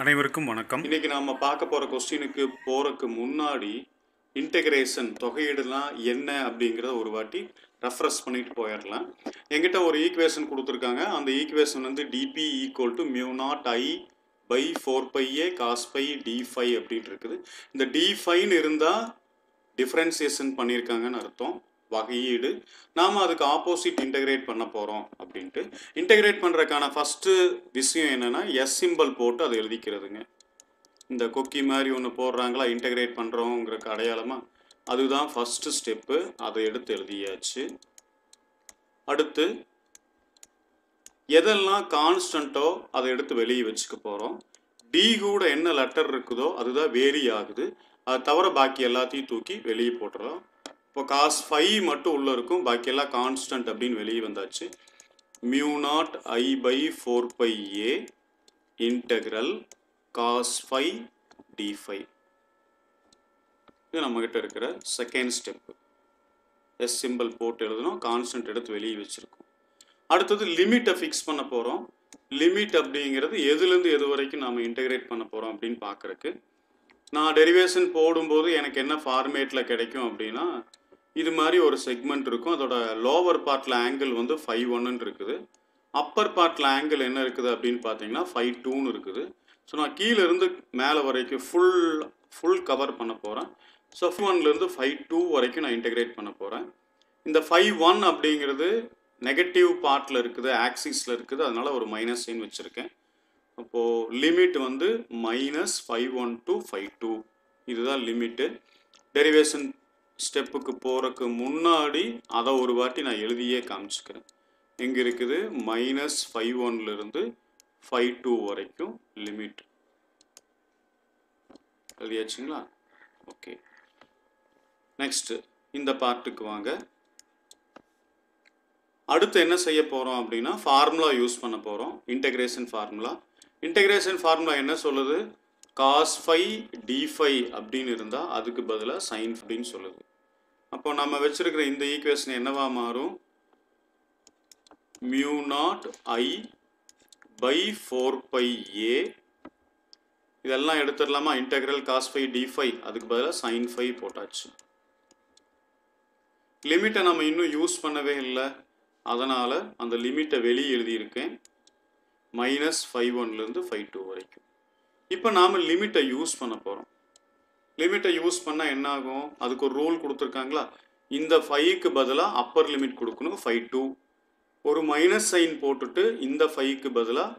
அனைவருக்கும் வணக்கம். இன்னைக்கு நாம பார்க்க போற கொஸ்டினுக்கு போறதுக்கு முன்னாடி இன்டகிரேஷன் தொகையீடுலாம் என்ன அப்படிங்கிறத ஒரு வாட்டி ரெஃப்ரெஷ் பண்ணிட்டு போயிடலாம். என்கிட்ட ஒரு ஈக்குவேஷன் கொடுத்துருக்காங்க. அந்த ஈக்குவேஷன் வந்து dB equal to mu naught I by 4πa cos by டி5 அப்படின்ட்டு இருக்குது. இந்த டி5ன்னு இருந்தால் டிஃப்ரென்சியேஷன் பண்ணியிருக்காங்கன்னு அர்த்தம், வகையீடு. நாம் அதுக்கு ஆப்போசிட் இன்டகிரேட் பண்ண போகிறோம் அப்படின்ட்டு. இன்டகிரேட் பண்ணுறதுக்கான ஃபஸ்ட்டு விஷயம் என்னென்னா எஸ் சிம்பிள் போட்டு அதை எழுதிக்கிறதுங்க. இந்த கொக்கி மாதிரி ஒன்று போடுறாங்களா இன்டகிரேட் பண்ணுறோங்கிறக்கு அடையாளமாக, அதுதான் ஃபஸ்ட்டு ஸ்டெப்பு. அதை எடுத்து எழுதியாச்சு. அடுத்து எதெல்லாம் கான்ஸ்டன்ட்டோ அதை எடுத்து வெளியே வச்சுக்க போகிறோம். டி கூட என்ன லெட்டர் இருக்குதோ அதுதான் வேரி ஆகுது. அது தவிர பாக்கி எல்லாத்தையும் தூக்கி வெளியே போட்டுறோம். இப்போ காஸ் 5 மட்டும் உள்ளே இருக்கும், பாக்கியெல்லாம் கான்ஸ்டன்ட் அப்படின்னு வெளியே வந்தாச்சு. Mu naught I by 4πa integral cos 5 டி5. இது நம்மகிட்ட இருக்கிற செகண்ட் ஸ்டெப்பு. எஸ் சிம்பிள் போட்டு எழுதணும், கான்ஸ்டன்ட் எடுத்து வெளியே வச்சுருக்கோம். அடுத்தது லிமிட்டை ஃபிக்ஸ் பண்ண போகிறோம். லிமிட் அப்படிங்கிறது எதுலேருந்து எது வரைக்கும் நாம் இன்டகிரேட் பண்ண போகிறோம் அப்படின்னு பார்க்குறக்கு, நான் டெரிவேஷன் போடும்போது எனக்கு என்ன ஃபார்மேட்டில் கிடைக்கும் அப்படின்னா, இது மாதிரி ஒரு செக்மெண்ட் இருக்கும். அதோட லோவர் பார்ட்டில் ஆங்கிள் வந்து 5.1 இருக்குது. அப்பர் பார்ட்டில் ஆங்கிள் என்ன இருக்குது அப்படின்னு பார்த்தீங்கன்னா 5.2 இருக்குது. ஸோ நான் கீழேருந்து மேலே வரைக்கும் ஃபுல் கவர் பண்ண போகிறேன். ஸோ 1லேருந்து 5.2 வரைக்கும் நான் இன்டகிரேட் பண்ண போகிறேன். இந்த 5.1 அப்படிங்கிறது நெகட்டிவ் பார்ட்டில் இருக்குது, ஆக்சிஸில் இருக்குது, அதனால் ஒரு மைனஸ் சைன் வச்சுருக்கேன். அப்போது லிமிட் வந்து -5.1 to 5.2. இதுதான் லிமிட்டு. டெரிவேஷன் ஸ்டெப்புக்கு போகிறதுக்கு முன்னாடி அதை ஒரு வாட்டி நான் எழுதியே காமிச்சுக்கிறேன். எங்கே இருக்குது? -5.1லேருந்து 5.2 வரைக்கும் லிமிட் எழுதியாச்சுங்களா? ஓகே, நெக்ஸ்ட்டு இந்த பார்ட்டுக்கு வாங்க. அடுத்து என்ன செய்ய போகிறோம் அப்படின்னா, ஃபார்முலா யூஸ் பண்ண போகிறோம். Integration formula. இன்டகிரேஷன் ஃபார்முலா என்ன சொல்லுது? காஸ் 5 டி5 அப்படின்னு இருந்தால் அதுக்கு பதிலாக சைன் அப்படின்னு சொல்லுது. அப்போ நம்ம வச்சிருக்கிற இந்த ஈக்குவேஷன் என்னவா மாறும்? Mu naught I by 4πa. இதெல்லாம் எடுத்துடலாமா? இன்டகிரல் காஸ் 5 டி5, அதுக்கு பதிலாக சைன் 5 போட்டாச்சு. லிமிட்டை நம்ம இன்னும் யூஸ் பண்ணவே இல்லை, அதனால் அந்த லிமிட்டை வெளியே எழுதியிருக்கேன். -5.1லேருந்து 5.2 வரைக்கும். இப்போ நாம் லிமிட்டை யூஸ் பண்ண போகிறோம். லிமிட்டை யூஸ் பண்ணால் என்ன ஆகும்? அதுக்கு ஒரு ரூல் கொடுத்துருக்காங்களா? இந்த 5க்கு பதிலாக அப்பர் லிமிட் கொடுக்கணும் 5.2. ஒரு மைனஸ் சைன் போட்டுட்டு இந்த 5க்கு பதிலாக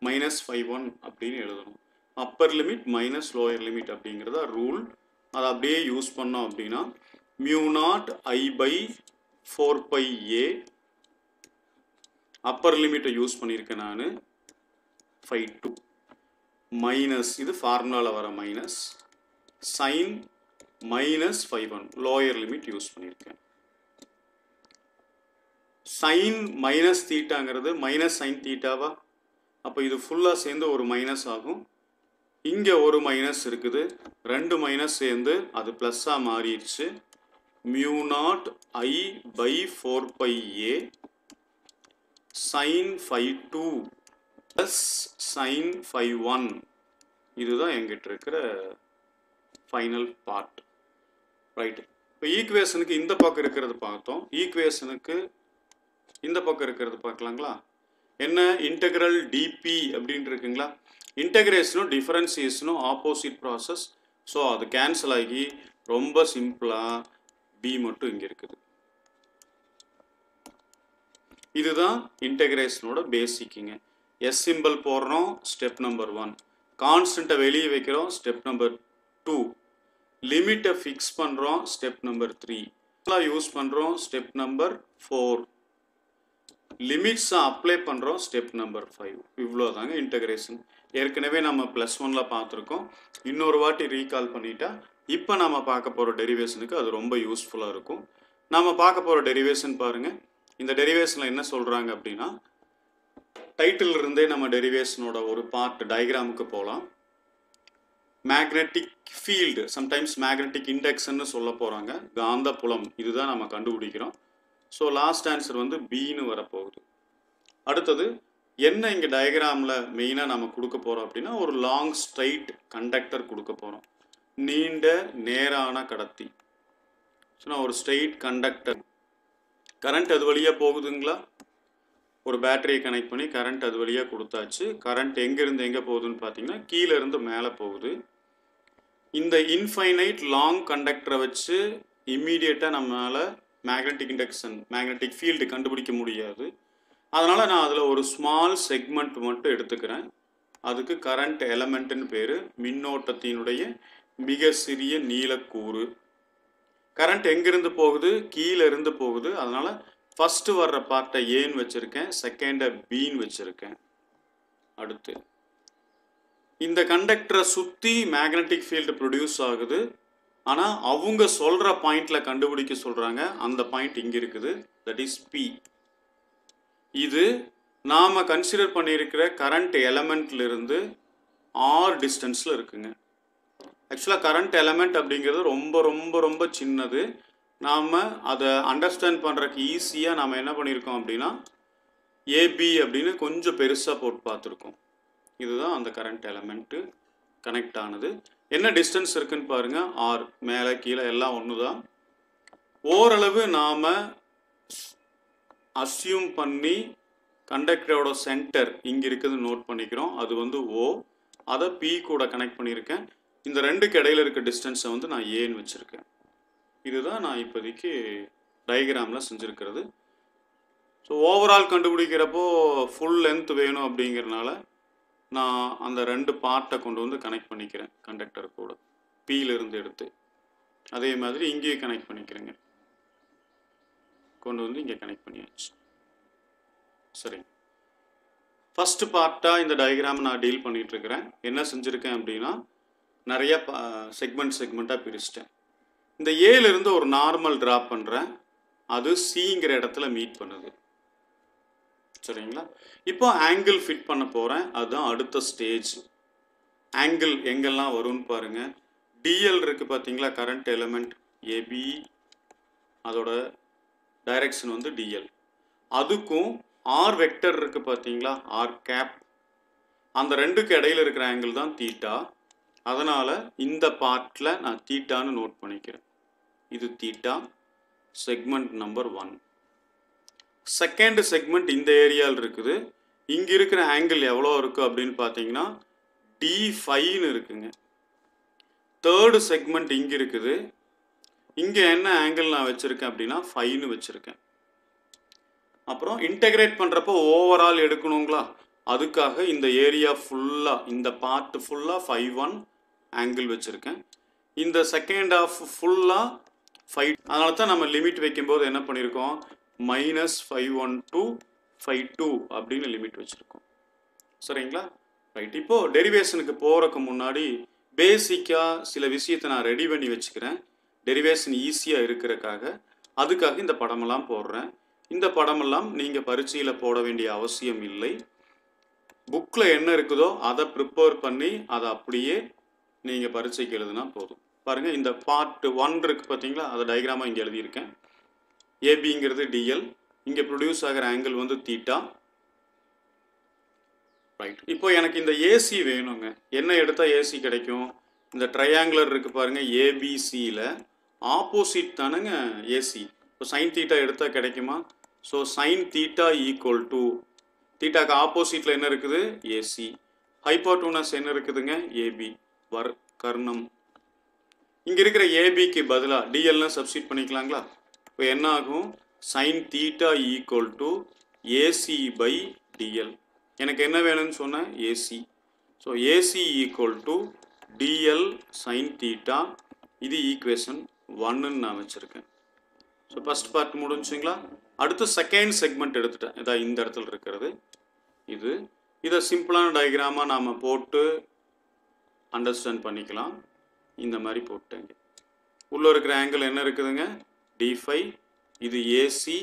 -5.1 அப்படின்னு எழுதணும். Upper limit minus lower limit அப்படிங்கிறத ரூல். அதை அப்படியே யூஸ் பண்ணோம் அப்படின்னா mu naught I by 4πa, upper லிமிட்டை யூஸ் பண்ணியிருக்கேன் நான் 5.2 மைனஸ், இது ஃபார்முலாவில் வர minus, sine -5.1 lower limit use பண்ணியிருக்கேன். சைன் மைனஸ் தீட்டாங்கிறது மைனஸ் சைன் தீட்டாவா? அப்போ இது ஃபுல்லாக சேர்ந்து ஒரு மைனஸ் ஆகும். இங்கே ஒரு மைனஸ் இருக்குது, ரெண்டு மைனஸ் சேர்ந்து அது ப்ளஸ்ஸாக மாறிடுச்சு. Mu naught I by 4πa sin 5.2 plus sin 5.1. இதுதான் எங்கிட்ட இருக்கிற ஃபைனல் பார்ட். ரைட். இப்போ ஈக்குவேஷனுக்கு இந்த பக்கம் இருக்கிறது பார்த்தோம், ஈக்குவேஷனுக்கு இந்த பக்கம் இருக்கிறது பார்க்கலாங்களா? என்ன? இன்டகிரல் டிபி அப்படின்னு இருக்குங்களா? இன்டகிரேஷனும் டிஃபரன்சியேஷனும் ஆப்போசிட் ப்ராசஸ். ஸோ அது கேன்சல் ஆகி ரொம்ப சிம்பிளாக பி மட்டும் இங்கே இருக்குது. இதுதான் இன்டகிரேஷனோட பேசிக்குங்க. எஸ் சிம்பிள் போடுறோம், ஸ்டெப் நம்பர் 1. கான்ஸ்டன்ட்டை வெளியே வைக்கிறோம், ஸ்டெப் நம்பர் 2. லிமிட்டை ஃபிக்ஸ் பண்ணுறோம், ஸ்டெப் நம்பர் 3. யூஸ் பண்ணுறோம், ஸ்டெப் நம்பர் 4. லிமிட்ஸை அப்ளை பண்ணுறோம், ஸ்டெப் நம்பர் 5. இவ்வளோ தாங்க இன்டகிரேஷன். ஏற்கனவே நம்ம +1ல் பார்த்துருக்கோம். இன்னொரு வாட்டி ரீகால் பண்ணிட்டா இப்போ நம்ம பார்க்க போகிற டெரிவேஷனுக்கு அது ரொம்ப யூஸ்ஃபுல்லாக இருக்கும். நாம் பார்க்க போகிற டெரிவேஷன் பாருங்கள். இந்த டெரிவேஷனில் என்ன சொல்கிறாங்க அப்படின்னா, டைட்டில் இருந்தே நம்ம டெரிவேஷனோட ஒரு பார்ட் டயக்ராமுக்கு போகலாம். மேக்னெட்டிக் ஃபீல்டு, சம்டைம்ஸ் மேக்னெட்டிக் இண்டெக்ஸ்ன்னு சொல்ல போகிறாங்க. காந்த புலம், இதுதான் நம்ம கண்டுபிடிக்கிறோம். ஸோ லாஸ்ட் ஆன்சர் வந்து பின்னு வரப்போகுது. அடுத்தது என்ன இங்கே டயக்ராமில் மெயினாக நம்ம கொடுக்க போகிறோம் அப்படின்னா ஒரு லாங் ஸ்ட்ரைட் கண்டக்டர் கொடுக்க போகிறோம். நீண்ட நேரான கடத்தி. ஸோ நான் ஒரு ஸ்ட்ரெயிட் கண்டக்டர், கரண்ட் அது வழியாக போகுதுங்களா, ஒரு பேட்டரியை கனெக்ட் பண்ணி கரண்ட் அது வழியாக கொடுத்தாச்சு. கரண்ட் எங்கேருந்து எங்கே போகுதுன்னு பார்த்தீங்கன்னா கீழே இருந்து மேலே போகுது. இந்த இன்ஃபைனைட் லாங் கண்டக்டரை வச்சு இம்மீடியட்டாக நம்மளால் மேக்னெட்டிக் இண்டக்ஷன் மேக்னெட்டிக் ஃபீல்டு கண்டுபிடிக்க முடியாது. அதனால் நான் அதில் ஒரு ஸ்மால் செக்மெண்ட் மட்டும் எடுத்துக்கிறேன். அதுக்கு கரண்ட் எலமெண்ட்டுன்னு பேர். மின்னோட்டத்தினுடைய மிக சிறிய நீளக்கூறு. கரண்ட் எங்கேருந்து போகுது, கீழே இருந்து போகுது. அதனால் ஃபஸ்ட்டு வர்ற பார்ட்டை ஏன்னு வச்சுருக்கேன், செகண்டை பின்னு வச்சுருக்கேன். அடுத்து இந்த கண்டக்டரை சுற்றி மேக்னெட்டிக் ஃபீல்டு ப்ரொடியூஸ் ஆகுது. ஆனால் அவங்க சொல்கிற பாயிண்டில் கண்டுபிடிக்க சொல்கிறாங்க. அந்த பாயிண்ட் இங்கே இருக்குது, தட் இஸ் பி. இது நாம் கன்சிடர் பண்ணியிருக்கிற கரண்ட் எலமெண்ட்லேருந்து ஆர் டிஸ்டன்ஸில் இருக்குங்க. ஆக்சுவலாக கரண்ட் எலமெண்ட் அப்படிங்கிறது ரொம்ப ரொம்ப ரொம்ப சின்னது. நாம் அதை அண்டர்ஸ்டாண்ட் பண்ணுறதுக்கு ஈஸியாக நாம் என்ன பண்ணியிருக்கோம் அப்படின்னா ஏபி அப்படின்னு கொஞ்சம் பெருசாக போட்டு பார்த்துருக்கோம். இதுதான் அந்த கரண்ட் எலமெண்ட்டு கனெக்ட் ஆனது. என்ன டிஸ்டன்ஸ் இருக்குன்னு பாருங்கள், ஆர். மேலே கீழே எல்லாம் ஒன்று தான். ஓரளவு நாம் அஸ்யூம் பண்ணி கண்டக்டரோட சென்டர் இங்கே இருக்குது நோட் பண்ணிக்கிறோம். அது வந்து ஓ. அதை பி கூட கனெக்ட் பண்ணியிருக்கேன். இந்த ரெண்டுக்கு இடையில இருக்க டிஸ்டன்ஸை வந்து நான் ஏன்னு வச்சுருக்கேன். இதுதான் நான் இப்போதைக்கு டயக்ராமில் செஞ்சுருக்கிறது. ஸோ ஓவரால் கண்டுபிடிக்கிறப்போ ஃபுல் லென்த் வேணும் அப்படிங்கிறனால நான் அந்த ரெண்டு பார்ட்டை கொண்டு வந்து கனெக்ட் பண்ணிக்கிறேன் கண்டக்டர் கூட, பியிலிருந்து எடுத்து. அதே மாதிரி இங்கேயும் கனெக்ட் பண்ணிக்கிறேங்க, கொண்டு வந்து இங்கே கனெக்ட் பண்ணியாச்சு. சரி, ஃபஸ்ட்டு பார்ட்டாக இந்த டயக்ராம் நான் டீல் பண்ணிகிட்ருக்கிறேன். என்ன செஞ்சுருக்கேன் அப்படின்னா நிறைய செக்மெண்ட்டாக பிரிச்சிட்டேன். இந்த ஏலேருந்து ஒரு நார்மல் ட்ரா பண்ணுறேன். அது சிங்கிற இடத்துல மீட் பண்ணுது. சரிங்களா? இப்போ ஆங்கிள் ஃபிட் பண்ண போகிறேன். அதுதான் அடுத்த ஸ்டேஜ். ஆங்கிள் எங்கெல்லாம் வரும்னு பாருங்கள். டிஎல் இருக்குது பார்த்தீங்களா, கரண்ட் எலமெண்ட் ஏபி, அதோட டைரக்ஷன் வந்து டிஎல். அதுக்கும் ஆர் வெக்டர் இருக்குது பார்த்தீங்களா, ஆர் கேப், அந்த ரெண்டுக்கு இடையில இருக்கிற ஆங்கிள் தான் தீட்டா. அதனால் இந்த பார்ட்டில் நான் தீட்டான்னு நோட் பண்ணிக்கிறேன். இது theta, segment number 1. Second segment இந்த ஏரியாவில் இருக்குது. இங்கே இருக்கிற ஆங்கிள் எவ்வளோ இருக்குது அப்படின்னு பார்த்தீங்கன்னா D5ன்னு இருக்குங்க. தேர்டு செக்மெண்ட் இங்கே இருக்குது. இங்கே என்ன ஆங்கிள் நான் வச்சுருக்கேன் அப்படின்னா 5ன்னு வச்சுருக்கேன். அப்புறம் இன்டகிரேட் பண்ணுறப்போ ஓவரால் எடுக்கணுங்களா, அதுக்காக இந்த ஏரியா ஃபுல்லாக, இந்த பார்ட் ஃபுல்லாக 5-1 ஆங்கிள் வச்சுருக்கேன். இந்த செகண்ட் ஆஃப் ஃபுல்லாக 5. அதனால தான் நம்ம லிமிட் வைக்கும்போது என்ன பண்ணியிருக்கோம், -512 to 5.2 அப்படின்னு லிமிட் வச்சுருக்கோம். சரிங்களா? ரைட். இப்போது டெரிவேஷனுக்கு போகிறதுக்கு முன்னாடி பேசிக்காக சில விஷயத்தை நான் ரெடி பண்ணி வச்சுக்கிறேன், டெரிவேஷன் ஈஸியாக இருக்கிறதுக்காக. அதுக்காக இந்த படமெல்லாம் போடுறேன். இந்த படமெல்லாம் நீங்கள் பரீட்சையில் போட வேண்டிய அவசியம் இல்லை. புக்கில் என்ன இருக்குதோ அதை ப்ரிப்பேர் பண்ணி அதை அப்படியே நீங்கள் பரீட்சைக்கு எழுதுனா போதும். பாருங்கள், இந்த பார்ட் 1 இருக்குது பார்த்தீங்களா, அதை டயக்ராமாக இங்கே எழுதியிருக்கேன். ஏபிங்கிறது டிஎல், இங்கே ப்ரொடியூஸ் ஆகிற ஆங்கிள் வந்து தீட்டா. ரைட். இப்போ எனக்கு இந்த ஏசி வேணுங்க. என்ன எடுத்தால் ஏசி கிடைக்கும்? இந்த ட்ரையாங்குலர் இருக்குது பாருங்கள், ஏபிசியில் ஆப்போசிட் தானுங்க ஏசி. இப்போ சைன் தீட்டா எடுத்தால் கிடைக்குமா? So sine theta equal to, தீட்டாக்கு ஆப்போசிட்டில் என்ன இருக்குது, ஏசி. ஹைப்போட்டூனஸ் என்ன இருக்குதுங்க, ஏபி, கர்ணம். இங்கே இருக்கிற ஏபிக்கு பதிலாக டிஎல்னு சப்ஸ்டிட் பண்ணிக்கலாங்களா? இப்போ என்ன ஆகும், sine theta equal to AC by DL. எனக்கு என்ன வேணும்னு சொன்னேன், AC. So AC equal to DL sine theta. இது ஈக்குவேஷன் 1ன்னு நான் வச்சுருக்கேன். ஸோ ஃபஸ்ட் பார்ட் முடிஞ்சுங்களா? அடுத்து செகண்ட் செக்மெண்ட் எடுத்துட்டேன். இதான் இந்த இடத்துல இருக்கிறது. இதை சிம்பிளான டயக்ராமாக நாம் போட்டு அண்டர்ஸ்டாண்ட் பண்ணிக்கலாம். இந்த மாதிரி போட்டேங்க. உள்ளே இருக்கிற ஆங்கிள் என்ன இருக்குதுங்க, D5. இது ஏசி,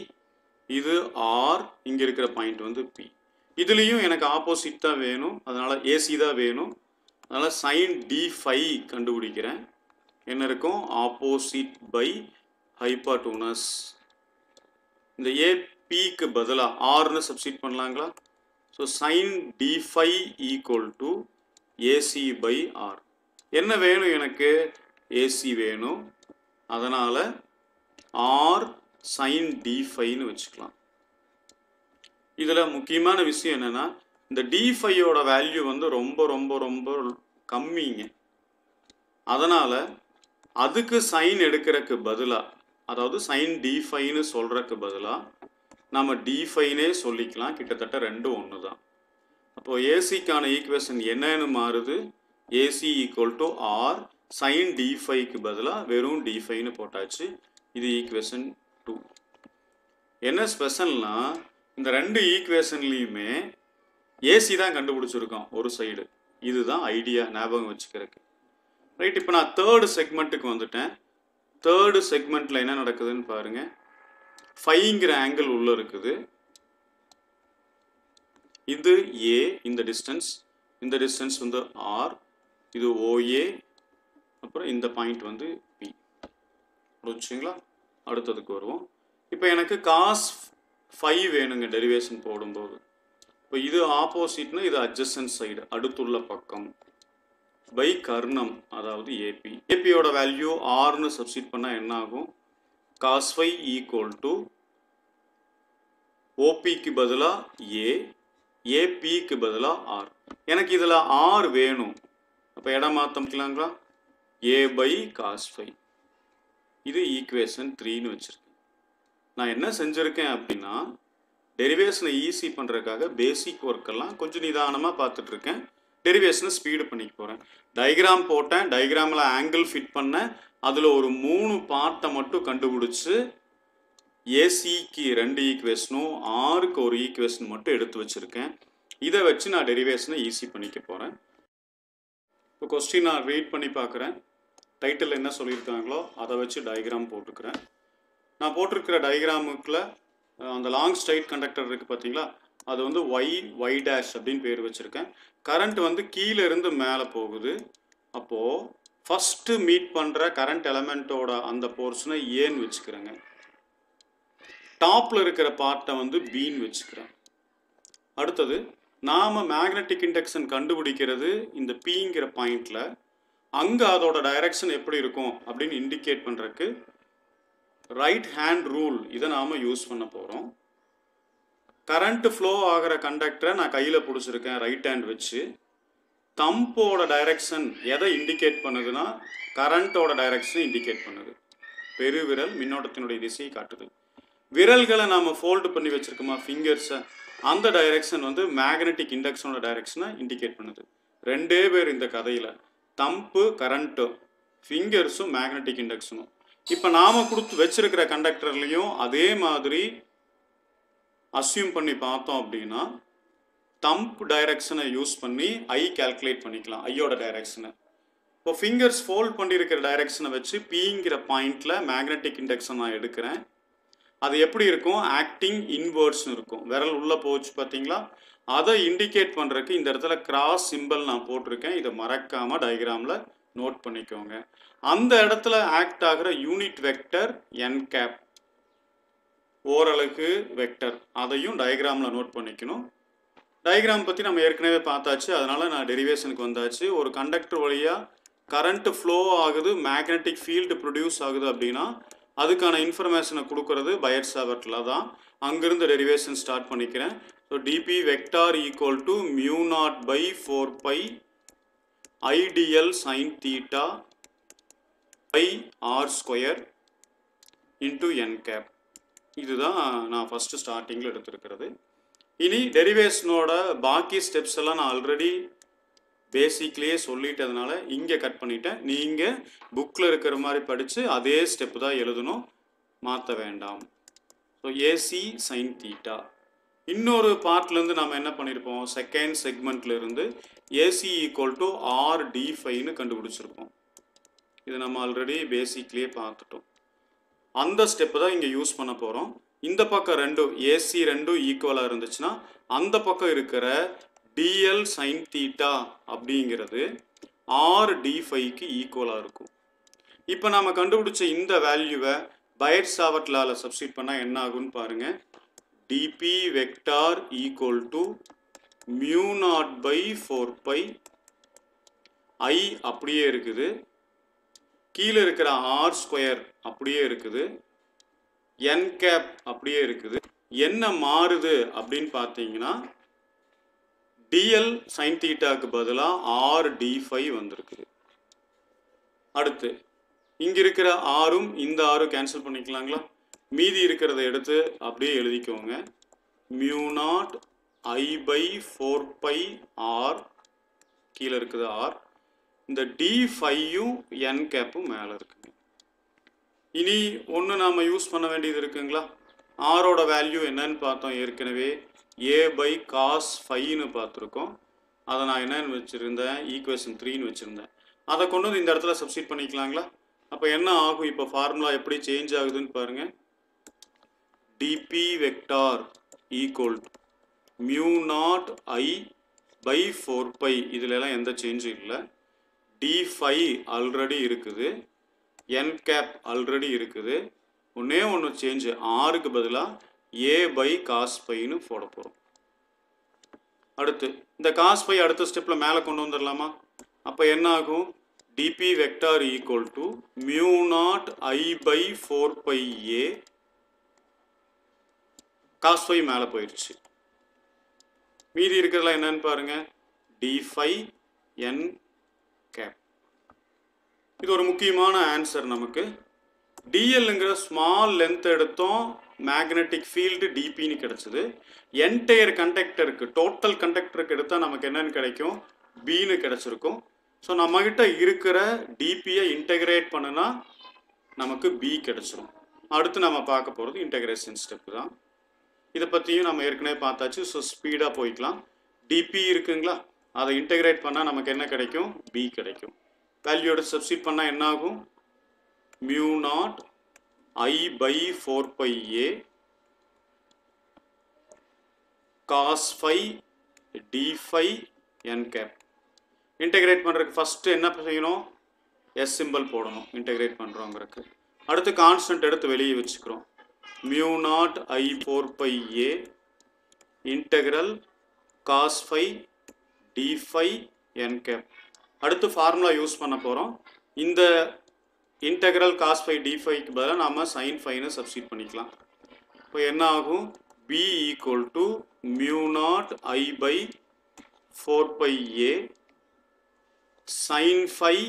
இது ஆர், இங்கே இருக்கிற பாயிண்ட் வந்து பி. இதுலேயும் எனக்கு ஆப்போசிட் தான் வேணும், அதனால் ஏசி தான் வேணும். அதனால் சைன் D5 கண்டுபிடிக்கிறேன். என்ன இருக்கும், ஆப்போசிட் பை ஹைப்போட்டூனஸ். இந்த ஏபிக்கு பதிலாக ஆர்னு சப்ஸ்டிட் பண்ணலாங்களா? So so sine d phi equal to AC by R. என்ன வேணும் எனக்கு? ஏசி வேணும். அதனால் ஆர் சைன் டி ஃபைன்னு வச்சுக்கலாம். இதில் முக்கியமான விஷயம் என்னென்னா, இந்த டி ஃபையோட வேல்யூ வந்து ரொம்ப ரொம்ப ரொம்ப கம்மிங்க. அதனால் அதுக்கு சைன் எடுக்கிறதுக்கு பதிலாக, அதாவது சைன் டி ஃபைன்னு சொல்கிறதுக்கு பதிலாக நம்ம டி ஃபைனே சொல்லிக்கலாம். கிட்டத்தட்ட ரெண்டும் ஒன்று தான். அப்போது ஏசிக்கான ஈக்குவேஷன் என்னன்னு மாறுது? AC equal to R sine d ஃபைக்கு பதிலாக வெறும் டி ஃபைன்னு போட்டாச்சு. இது ஈக்குவேஷன் 2. என்ன ஸ்பெஷல்னா, இந்த ரெண்டு ஈக்குவேஷன்லேயுமே ஏசி தான் கண்டுபிடிச்சிருக்கோம் ஒரு சைடு. இதுதான் ஐடியா ஞாபகம் வச்சுக்கிறதுக்கு. ரைட், இப்போ நான் தேர்டு செக்மெண்ட்டுக்கு வந்துட்டேன். தேர்டு செக்மெண்ட்டில் என்ன நடக்குதுன்னு பாருங்கள். ஃபைங்கிற ஆங்கிள் உள்ளே இருக்குது. இது ஏ, இந்த டிஸ்டன்ஸ் வந்து ஆர், இது ஓஏ, அப்புறம் இந்த பாயிண்ட் வந்து பி. புரிஞ்சுங்களா? அடுத்ததுக்கு வருவோம். இப்போ எனக்கு காஸ் 5 வேணுங்க டெரிவேஷன் போடும்போது. இப்போ இது ஆப்போசிட்னா இது அட்ஜசன்ட் சைடு, அடுத்துள்ள பக்கம், பை கர்ணம், அதாவது ஏபி. ஏபியோட வேல்யூ ஆர்னு சப்ஸ்டிட் பண்ணால் என்ன ஆகும்? காஸ் 5 ஈக்குவல் டு ஓபிக்கு பதிலாக ஏ, ஏபிக்கு பதிலாக ஆர். எனக்கு இதில் ஆர் வேணும். அப்போ இடம் மாற்றிக்கலாங்களா? ஏ பை காஸ் 5. இது ஈக்குவேஷன் 3ன்னு வச்சுருக்கேன். நான் என்ன செஞ்சுருக்கேன் அப்படின்னா, டெரிவேஷனை ஈஸி பண்ணுறதுக்காக பேசிக் ஒர்க்கெல்லாம் கொஞ்சம் நிதானமாக பார்த்துட்ருக்கேன். டெரிவேஷனை ஸ்பீடு பண்ணிக்க போகிறேன். டயக்ராம் போட்டேன், டயக்ராமில் ஆங்கிள் ஃபிட் பண்ணேன். அதில் ஒரு 3 பார்ட்டை மட்டும் கண்டுபிடிச்சி ஏசிக்கு 2 ஈக்குவேஷனும் ஆருக்கு ஒரு ஈக்குவேஷன் மட்டும் எடுத்து வச்சுருக்கேன். இதை வச்சு நான் டெரிவேஷனை ஈஸி பண்ணிக்க போகிறேன். இப்போ கொஸ்டின் நான் ரீட் பண்ணி பார்க்குறேன். டைட்டில் என்ன சொல்லியிருக்காங்களோ அதை வச்சு டயக்ராம் போட்டுக்கிறேன். நான் போட்டிருக்கிற டயக்ராமுக்குள்ள அந்த லாங் ஸ்ட்ரைட் கண்டக்டர் இருக்குது பார்த்தீங்களா, அது வந்து ஒய் டேஷ் அப்படின்னு பேர் வச்சுருக்கேன். கரண்ட் வந்து கீழே இருந்து மேலே போகுது. அப்போது ஃபஸ்ட்டு மீட் பண்ணுற கரண்ட் எலமெண்ட்டோட அந்த போர்ஷனை ஏன்னு வச்சுக்கிறேங்க. டாப்பில் இருக்கிற பார்ட்டை வந்து பின்னு வச்சுக்கிறேன். அடுத்தது நாம் மேக்னெட்டிக் இண்டக்ஷன் கண்டுபிடிக்கிறது இந்த பிங்கிற பாயிண்டில். அங்கே அதோட டைரக்ஷன் எப்படி இருக்கும் அப்படின்னு இண்டிகேட் பண்ணுறதுக்கு ரைட் ஹேண்ட் ரூல் இதை நாம் யூஸ் பண்ண போகிறோம். கரண்ட் ஃப்ளோ ஆகிற கண்டக்டரை நான் கையில் பிடிச்சிருக்கேன் ரைட் ஹேண்ட் வச்சு. தம்போட டைரக்ஷன் எதை இண்டிகேட் பண்ணுதுன்னா கரண்ட்டோட டைரக்ஷனை இண்டிகேட் பண்ணுது. பெருவிரல் மின்னோட்டத்தினுடைய திசையை காட்டுது. விரல்களை நாம் ஃபோல்டு பண்ணி வச்சுருக்கோமா ஃபிங்கர்ஸை, அந்த டைரக்ஷன் வந்து மேக்னெட்டிக் இண்டக்ஷனோட டைரக்ஷனை இண்டிகேட் பண்ணுது. ரெண்டே பேர் இந்த கதையில், தம்பு கரண்ட்டும் ஃபிங்கர்ஸும் மேக்னெட்டிக் இண்டக்ஷனும். இப்போ நாம் கொடுத்து வச்சிருக்கிற கண்டக்டர்லையும் அதே மாதிரி அஸ்யூம் பண்ணி பார்த்தோம் அப்படின்னா தம்ப் டைரக்ஷனை யூஸ் பண்ணி ஐ கால்குலேட் பண்ணிக்கலாம், ஐயோட டைரக்ஷனை. இப்போ ஃபிங்கர்ஸ் ஃபோல்ட் பண்ணியிருக்கிற டைரக்ஷனை வச்சு பிங்கிற பாயிண்டில் மேக்னெட்டிக் இண்டக்ஷன் நான் எடுக்கிறேன். அது எப்படி இருக்கும்? ஆக்டிங் இன்வர்ட்ஸ்னு இருக்கும். விரல் உள்ளே போச்சு பார்த்தீங்களா? அதை இண்டிகேட் பண்ணுறதுக்கு இந்த இடத்துல கிராஸ் சிம்பிள் நான் போட்டிருக்கேன். இதை மறக்காமல் டயக்ராமில் நோட் பண்ணிக்கோங்க. அந்த இடத்துல ஆக்ட் ஆகிற யூனிட் வெக்டர் என் கேப், ஓரளவுக்கு வெக்டர், அதையும் டயக்ராமில் நோட் பண்ணிக்கணும். டயக்ராம் பற்றி நம்ம ஏற்கனவே பார்த்தாச்சு, அதனால் நான் டெரிவேஷனுக்கு வந்தாச்சு. ஒரு கண்டக்டர் வழியாக கரண்ட்டு ஃப்ளோ ஆகுது, மேக்னெட்டிக் ஃபீல்டு ப்ரொடியூஸ் ஆகுது அப்படின்னா அதுக்கான இன்ஃபர்மேஷனை கொடுக்கறது பையட் சாவர்ட்டில் தான். அங்கேருந்து டெரிவேஷன் ஸ்டார்ட் பண்ணிக்கிறேன். So dB vector equal to mu naught by 4π IDL sine theta by R square into N cap. இதுதான் நான் ஃபஸ்ட்டு ஸ்டார்டிங்கில் எடுத்துருக்கிறது. இனி டெரிவேஷனோட பாக்கி ஸ்டெப்ஸ் எல்லாம் நான் ஆல்ரெடி பேசிக்லேயே சொல்லிட்டதுனால இங்கே கட் பண்ணிட்டேன். நீங்கள் புக்கில் இருக்கிற மாதிரி படித்து அதே ஸ்டெப்பு தான் எழுதணும், மாற்ற வேண்டாம். So AC sine theta. இன்னொரு பார்ட்லேருந்து நம்ம என்ன பண்ணியிருப்போம்? செகண்ட் செக்மெண்ட்லேருந்து ஏசி ஈக்குவல் டு ஆர் டி5ன்னு கண்டுபிடிச்சிருப்போம். இது நம்ம ஆல்ரெடி பேசிக்லேயே பார்த்துட்டோம். அந்த ஸ்டெப்பு தான் இங்கே யூஸ் பண்ண போகிறோம். இந்த பக்கம் ரெண்டும் ஏசி ரெண்டும் ஈக்குவலாக இருந்துச்சுன்னா அந்த பக்கம் இருக்கிற டிஎல் சைன் தீட்டா அப்படிங்கிறது ஆர் டி5க்கு ஈக்குவலாக இருக்கும். இப்போ நாம் கண்டுபிடிச்ச இந்த வேல்யூவை பையட் சாவர்ட் லால சப்ஸ்டிட் பண்ணால் என்ன ஆகும்னு பாருங்கள். DB vector equal to mu naught by 4 by I அப்படியே இருக்குது, கீழே இருக்கிற ஆர் ஸ்கொயர் அப்படியே இருக்குது, என் கேப் அப்படியே இருக்குது. என்ன மாறுது அப்படின்னு பார்த்தீங்கன்னா டிஎல் சைன் தீட்டாக்கு பதிலாக ஆர் டி5 வந்திருக்குது. அடுத்து இங்க இருக்கிற ஆரும் இந்த ஆரும் கேன்சல் பண்ணிக்கலாங்களா? மீதி இருக்கிறத எடுத்து அப்படியே எழுதிக்கோங்க. Mu naught I by 4 pi r, கீழே இருக்குது ஆர், இந்த டி5யும் என் கேப்பும் மேலே இருக்குங்க. இனி ஒன்று நாம் யூஸ் பண்ண வேண்டியது இருக்குங்களா? ஆரோட வேல்யூ என்னன்னு பார்த்தோம் ஏற்கனவே, ஏ பை காஸ் 5ன்னு பார்த்துருக்கோம். அதை நான் என்னன்னு வச்சுருந்தேன், ஈக்குவேஷன் 3ன்னு வச்சுருந்தேன். அதை கொண்டு வந்து இந்த இடத்துல சப்ஸ்டிட் பண்ணிக்கலாங்களா? அப்போ என்ன ஆகும், இப்போ ஃபார்முலா எப்படி சேஞ்ச் ஆகுதுன்னு பாருங்க. DB vector equal to mu naught I by 4 pi, இதுலலாம் எந்த சேஞ்சும் இல்லை. டி5 ஆல்ரெடி இருக்குது, என் கேப் ஆல்ரெடி இருக்குது, ஒன்றே ஒன்று சேஞ்சு, ஆருக்கு பதிலாக ஏ பை காஸ் பைன்னு போட போகிறோம். அடுத்து இந்த காஸ் பை அடுத்த ஸ்டெப்பில் மேலே கொண்டு வந்துடலாமா? அப்போ என்ன ஆகும், dp vector equal to mu naught I by 4 by A, cos pi மேலே போயிடுச்சு. மீதி இருக்கிறதுலாம் என்னன்னு பாருங்க, d5 n கேப். இது ஒரு முக்கியமான ஆன்சர் நமக்கு. டிஎல்ங்கிற ஸ்மால் லென்த் எடுத்தோம், மேக்னெட்டிக் ஃபீல்டு டிபின்னு கிடைச்சது. என்டையர் கண்டக்டருக்கு, டோட்டல் கண்டக்டருக்கு எடுத்தால் நமக்கு என்னன்னு கிடைக்கும், பின்னு கிடைச்சிருக்கும். ஸோ நம்மகிட்ட இருக்கிற டிபியை இன்டகிரேட் பண்ணுனா நமக்கு பி கிடைச்சிரும். அடுத்து நம்ம பார்க்க போகிறது இன்டகிரேஷன் ஸ்டெப்பு தான். இதை பற்றியும் நம்ம ஏற்கனவே பார்த்தாச்சு. ஸோ ஸ்பீடாக போய்க்கலாம். டிபி இருக்குங்களா, அதை இன்டகிரேட் பண்ணால் நமக்கு என்ன கிடைக்கும், பி கிடைக்கும். வேல்யூட சப்ஸ்டிட் பண்ணால் என்ன ஆகும், mu naught I by 4 by A cos 5 டி5 என் கேப். இன்டகிரேட் பண்ணுறதுக்கு ஃபஸ்ட்டு என்ன செய்யணும், எஸ் சிம்பிள் போடணும் இன்டகிரேட் பண்ணுறோங்கிறதுக்கு. அடுத்து கான்ஸ்டன்ட் எடுத்து வெளியே வச்சுக்கிறோம். Mu naught I 4 by A integral cos 5 டி5 என் கேப். அடுத்து ஃபார்முலா யூஸ் பண்ண போகிறோம். இந்த இன்டகிரல் காஸ் 5 டி5க்கு பதிலாக நாம் சைன் 5ன்னு சப்ஸ்டிட் பண்ணிக்கலாம். இப்போ என்ன ஆகும், B equal to mu naught I by 4 by a sine 5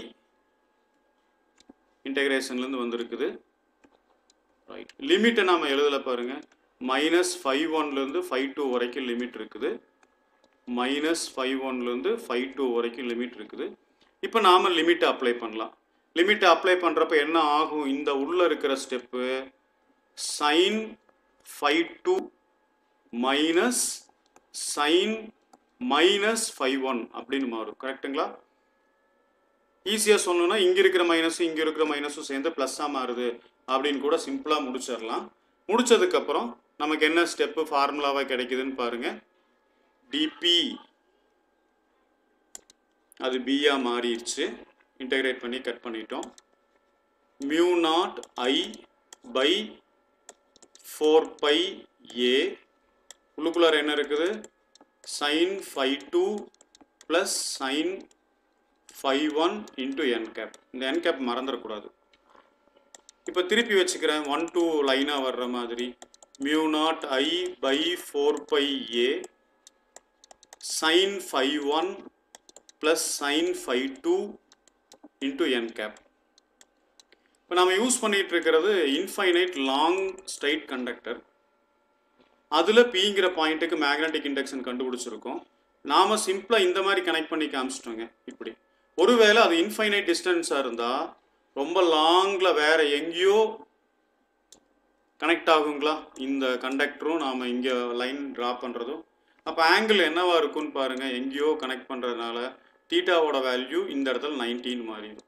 இன்டகிரேஷன்லேருந்து வந்திருக்குது. ரைட், லிமிட்டை நாம் எழுதலை பாருங்க. -5(1)லேருந்து 5(2) வரைக்கும் லிமிட் இருக்குது. -5(1)லேருந்து 5(2) வரைக்கும் லிமிட் இருக்குது. இப்போ நாம் லிமிட்டை அப்ளை பண்ணலாம். லிமிட்டை அப்ளை பண்ணுறப்ப என்ன ஆகும், இந்த உள்ளே இருக்கிற ஸ்டெப்பு sin 5(2) மைனஸ் sin -5(1) அப்படின்னு மாறும். கரெக்டுங்களா? ஈஸியாக சொல்லணும்னா இங்கே இருக்கிற மைனஸும் இங்கே இருக்கிற மைனஸும் சேர்ந்து ப்ளஸ்ஸாக மாறுது அப்படின்னு கூட சிம்பிளாக முடிச்சிடலாம். முடிச்சதுக்கப்புறம் நமக்கு என்ன ஸ்டெப்பு ஃபார்முலாவாக கிடைக்குதுன்னு பாருங்கள். டிபி அது பியாக மாறிடுச்சு, இன்டகிரேட் பண்ணி கட் பண்ணிட்டோம். Mu naught I by 4 by A, உள்ளுக்குள்ளார என்ன இருக்குது, sin 5(2) ப்ளஸ் sin 5(1) இன்ட்டு என் கேப். இந்த என் கேப் மறந்துடக்கூடாது. இப்போ திருப்பி வச்சுக்கிறேன் 1-2 லைனாக வர்ற மாதிரி. Mu naught I by 4 by a sin 5(1) plus sin 5(2) into N cap. இப்போ நம்ம யூஸ் பண்ணிகிட்டு இருக்கிறது இன்ஃபைனைட் லாங் ஸ்ட்ரைட் கண்டக்டர். அதில் பிங்கிற பாயிண்ட்டுக்கு மேக்னெட்டிக் இண்டக்ஷன் கண்டுபிடிச்சிருக்கோம். நாம் சிம்பிளாக இந்த மாதிரி கனெக்ட் பண்ணி காமிச்சிட்டோங்க. இப்படி ஒருவேளை அது இன்ஃபைனைட் டிஸ்டன்ஸாக இருந்தால் ரொம்ப லாங்கில் வேறு எங்கேயோ கனெக்ட் ஆகுங்களா, இந்த கண்டக்டரும் நாம் இங்கே லைன் ட்ரா பண்ணுறதும். அப்போ ஆங்கிள் என்னவா இருக்குன்னு பாருங்கள். எங்கேயோ கனெக்ட் பண்ணுறதுனால தீட்டாவோட வேல்யூ இந்த இடத்துல 19 மாறிடும்.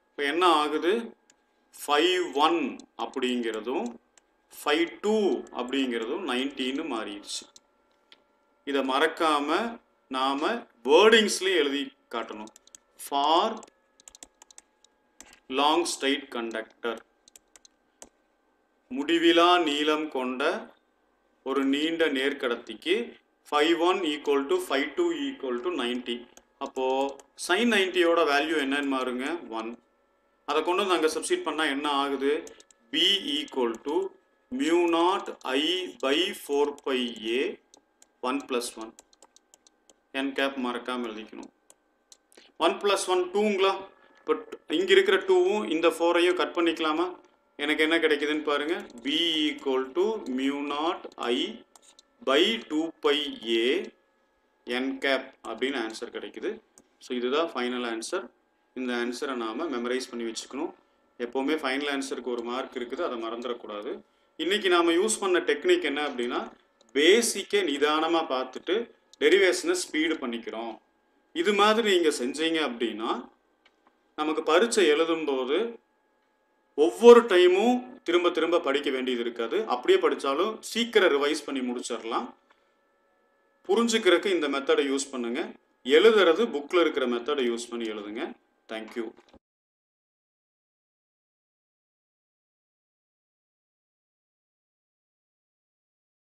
இப்போ என்ன ஆகுது, 5(1) அப்படிங்கிறதும் 5(2) அப்படிங்கிறதும் 19 மாறிடுச்சு. இதை மறக்காமல் நாம் வேர்டிங்ஸ்லேயும் எழுதி காட்டணும். ஃபார் லாங் ஸ்ட்ரைட் கண்டக்டர், முடிவிலா நீளம் கொண்ட ஒரு நீண்ட நேர்கடத்திக்கு 5(1) ஈக்குவல் டு 5(2) ஈக்குவல் டு 90. அப்போது சைன் 90யோட வேல்யூ என்னன்னு மாறுங்க 1. அதை கொண்டு வந்து அங்கே சப்ஸ்டிட் பண்ணால் என்ன ஆகுது? b equal to mu naught I pi 4πa 1 + 1. n cap மறக்காமல் எழுதிக்கணும். 1 + 1 2ங்களா? பட் இங்கே இருக்கிற 2வும் இந்த 4ஐயும் கட் பண்ணிக்கலாமா? எனக்கு என்ன கிடைக்குதுன்னு பாருங்க. b equal to mu naught I pi 2πa n cap அப்படின்னு ஆன்சர் கிடைக்குது. ஸோ இதுதான் ஃபைனல் ஆன்சர். இந்த ஆன்சரை நாம் மெமரைஸ் பண்ணி வச்சுக்கணும். எப்போவுமே ஃபைனல் ஆன்சருக்கு ஒரு மார்க் இருக்குது, அதை மறந்துடக்கூடாது. இன்றைக்கி நாம் யூஸ் பண்ண டெக்னிக் என்ன அப்படின்னா, பேசிக்கை நிதானமாக பார்த்துட்டு டெரிவேஷனை ஸ்பீடு பண்ணிக்கிறோம். இது மாதிரி நீங்கள் செஞ்சீங்க அப்படின்னா நமக்கு பரீட்சை எழுதும்போது ஒவ்வொரு டைமும் திரும்ப திரும்ப படிக்க வேண்டியது இருக்காது. அப்படியே படித்தாலும் சீக்கிரம் ரிவைஸ் பண்ணி முடிச்சிடலாம். புரிஞ்சுக்கிறதுக்கு இந்த மெத்தடை யூஸ் பண்ணுங்கள். எழுதுறது புக்கில் இருக்கிற மெத்தடை யூஸ் பண்ணி எழுதுங்க. தேங்க்யூ.